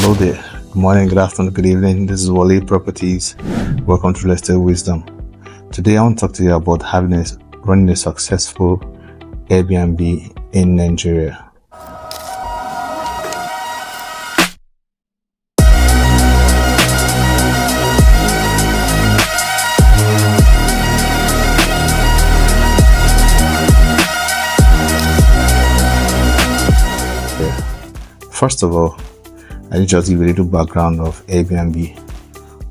Hello there. Good morning, good afternoon, good evening. This is Wale Properties. Welcome to Real Estate Wisdom. Today I want to talk to you about running a successful Airbnb in Nigeria. First of all, I need to just give a little background of Airbnb.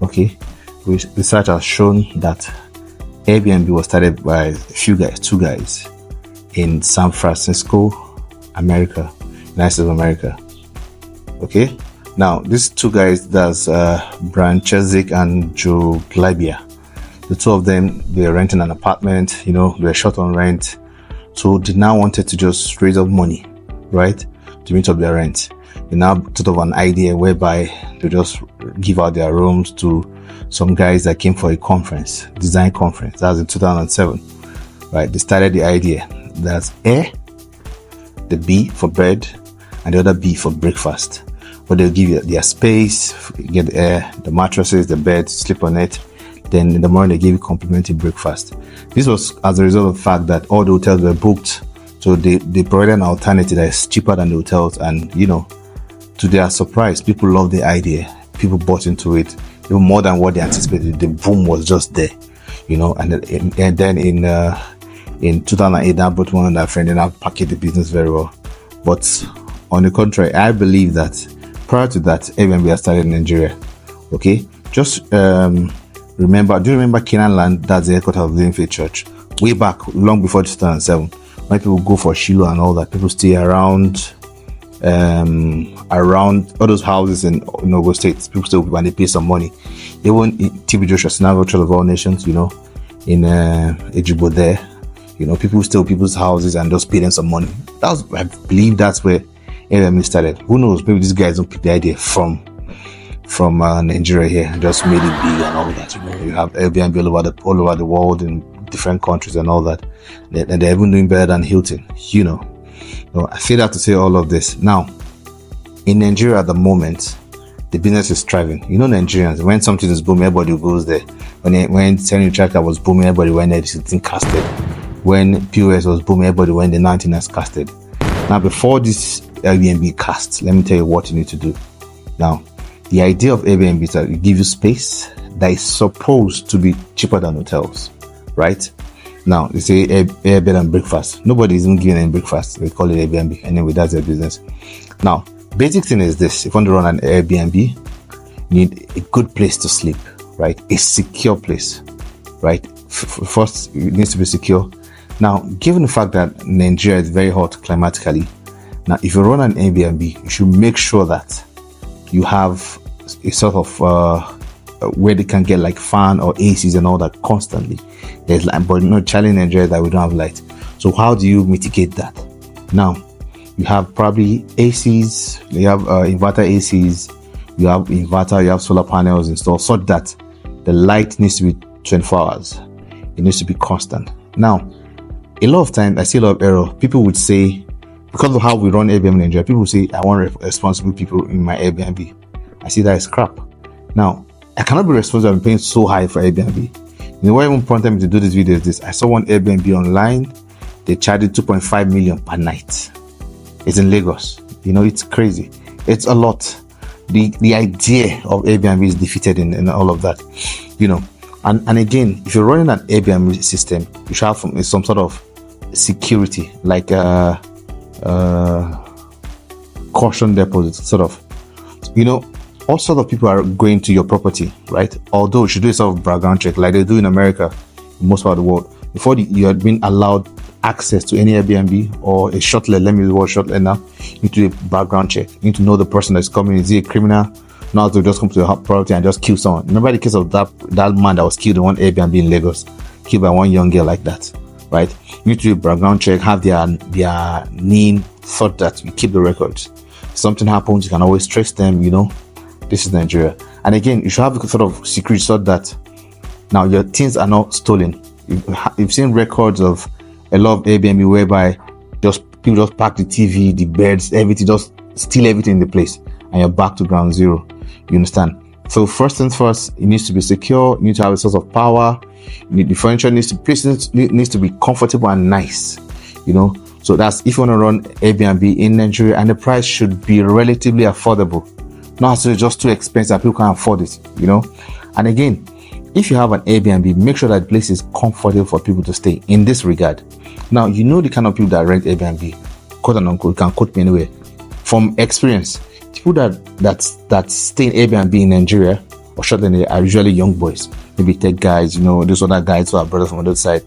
Okay, research has shown that Airbnb was started by two guys in San Francisco, America, United States of America. Okay, now these two guys, that's Brian Cheswick and Joe Glabia. The two of them, they were renting an apartment. They were short on rent, so they now wanted to just raise up money, right, to meet up their rent. They now thought of an idea whereby they just give out their rooms to some guys that came for a conference, design conference. That was in 2007, right? They started the idea. That's A, the B for bed, and the other B for breakfast. But they'll give you their space, you get the air, the mattresses, the bed, sleep on it. Then in the morning, they give you complimentary breakfast. This was as a result of the fact that all the hotels were booked. So they provided an alternative that is cheaper than the hotels, and to their surprise, people loved the idea. People bought into it even more than what they anticipated. The boom was just there, and then in 2008, I brought one of their friends and I packaged the business very well. But on the contrary, I believe that prior to that, Airbnb has started in Nigeria. Okay, just remember. Do you remember Canaan Land? That's the headquarters of the Living Faith Church. Way back, long before 2007, when people go for Shiloh and all that, people stay around all those houses in Ogo State. People still, when they pay some money. Even TB Joshua Synagogue Church of All Nations, in Ejibo there, people's houses and just pay them some money. I believe that's where Airbnb started. Who knows? Maybe these guys don't pick the idea from Nigeria here, just made it big and all that. You have Airbnb all over the world in different countries and all that. They're even doing better than Hilton. So I say that to say all of this. Now, in Nigeria at the moment, the business is thriving. Nigerians, when something is booming, everybody goes there. When Sony Tracker was booming, everybody went there, it's casted. When POS was booming, everybody went there, 19 has casted. Now, before this Airbnb cast, let me tell you what you need to do. Now, the idea of Airbnb is that it gives you space that is supposed to be cheaper than hotels, right? Now, they say air bed and breakfast. Nobody is even giving any breakfast. They call it Airbnb. Anyway, that's their business. Now, basic thing is this. If you want to run an Airbnb, you need a good place to sleep, right? A secure place, right? First, it needs to be secure. Now, given the fact that Nigeria is very hot climatically, now, if you run an Airbnb, you should make sure that you have a sort of where they can get like fan or ACs and all that constantly. There's but challenge in Nigeria that we don't have light. So how do you mitigate that? Now, you have probably ACs, you have inverter ACs, you have inverter, you have solar panels installed, so that the light needs to be 24 hours. It needs to be constant. Now, a lot of times I see a lot of error. People would say, because of how we run Airbnb in Nigeria, people would say, I want responsible people in my Airbnb. I see that as crap. Now, I cannot be responsible. I'm paying so high for Airbnb. What even prompted me to do this video is this. I saw one Airbnb online. They charged 2.5 million per night. It's in Lagos. It's crazy. It's a lot. The idea of Airbnb is defeated in all of that. And again, if you're running an Airbnb system, you should have some sort of security, like caution deposit, sort of. All sorts of people are going to your property, right? Although you should do a sort of background check like they do in America, in most part of the world. Before you had been allowed access to any Airbnb or a short-let, let me use the word short-let now, you need to do a background check. You need to know the person that's coming. Is he a criminal? Not to just come to your property and just kill someone. Remember the case of that man that was killed in one Airbnb in Lagos, killed by one young girl like that, right? You need to do a background check, have their name, thought that you keep the records. If something happens, you can always trace them, This is Nigeria. And again, you should have a sort of security so that now your things are not stolen. You've seen records of a lot of Airbnb whereby people just pack the TV, the beds, everything, just steal everything in the place. and you're back to ground zero. You understand? So first things first, it needs to be secure. You need to have a source of power. The furniture needs to be comfortable and nice. So that's if you want to run Airbnb in Nigeria, and the price should be relatively affordable. Not necessarily just too expensive that people can't afford it. And again, if you have an Airbnb, make sure that the place is comfortable for people to stay in this regard. Now, the kind of people that rent Airbnb, quote and unquote, you can quote me anywhere. From experience, people that stay in Airbnb in Nigeria or shortly are usually young boys, maybe tech guys, those other guys who are brothers from the other side.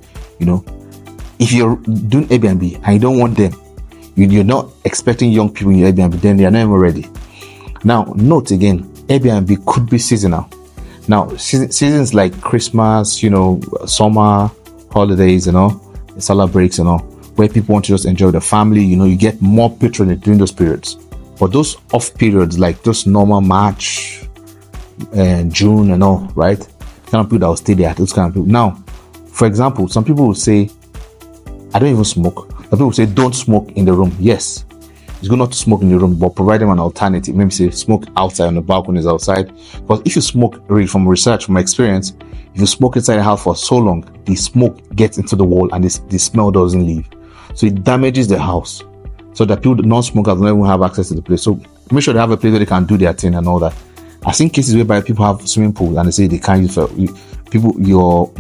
If you're doing Airbnb and you don't want them, you're not expecting young people in your Airbnb, then they are not even ready. Now, note again, Airbnb could be seasonal. Now, seasons like Christmas, summer, holidays, summer breaks, where people want to just enjoy the family, you get more patronage during those periods. But those off periods, like those normal March and June and all, right? Kind of people that will stay there, those kind of people. Now, for example, some people will say, I don't even smoke. Some people will say, don't smoke in the room. Yes, it's good not to smoke in the room, but provide them an alternative. Maybe say smoke outside on the balconies outside. Because if you smoke, really from research, from experience, if you smoke inside the house for so long, the smoke gets into the wall and the smell doesn't leave. So it damages the house. So that people, non-smokers, don't even have access to the place. So make sure they have a place where they can do their thing and all that. I've seen cases whereby people have swimming pool and they say they can't use for people, your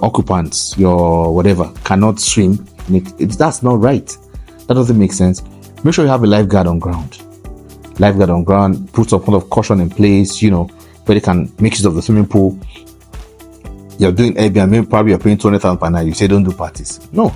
occupants, your whatever, cannot swim. That's not right. That doesn't make sense. Make sure you have a lifeguard on ground. Put some kind of caution in place, where they can make use of the swimming pool. You're doing Airbnb, probably you're paying 20,000 per night. You say don't do parties. No.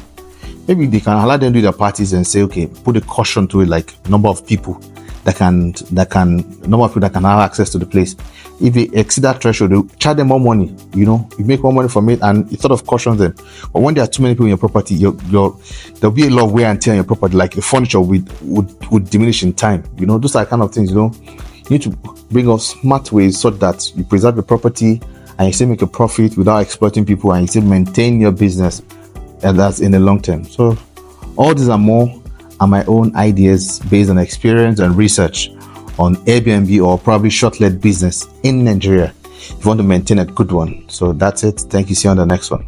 Maybe they can allow them to do their parties and say, okay, put a caution to it, like number of people that can have access to the place. If they exceed that threshold, they'll charge them more money. You make more money from it, and it sort of cautions them. But when there are too many people in your property, there'll be a lot of wear and tear on your property. Like the furniture would diminish in time. Those are kind of things. You need to bring up smart ways so that you preserve the property and you still make a profit without exploiting people, and you still maintain your business, and that's in the long term. So all these are more are my own ideas based on experience and research on Airbnb or probably short-led business in Nigeria if you want to maintain a good one. So that's it. Thank you. See you on the next one.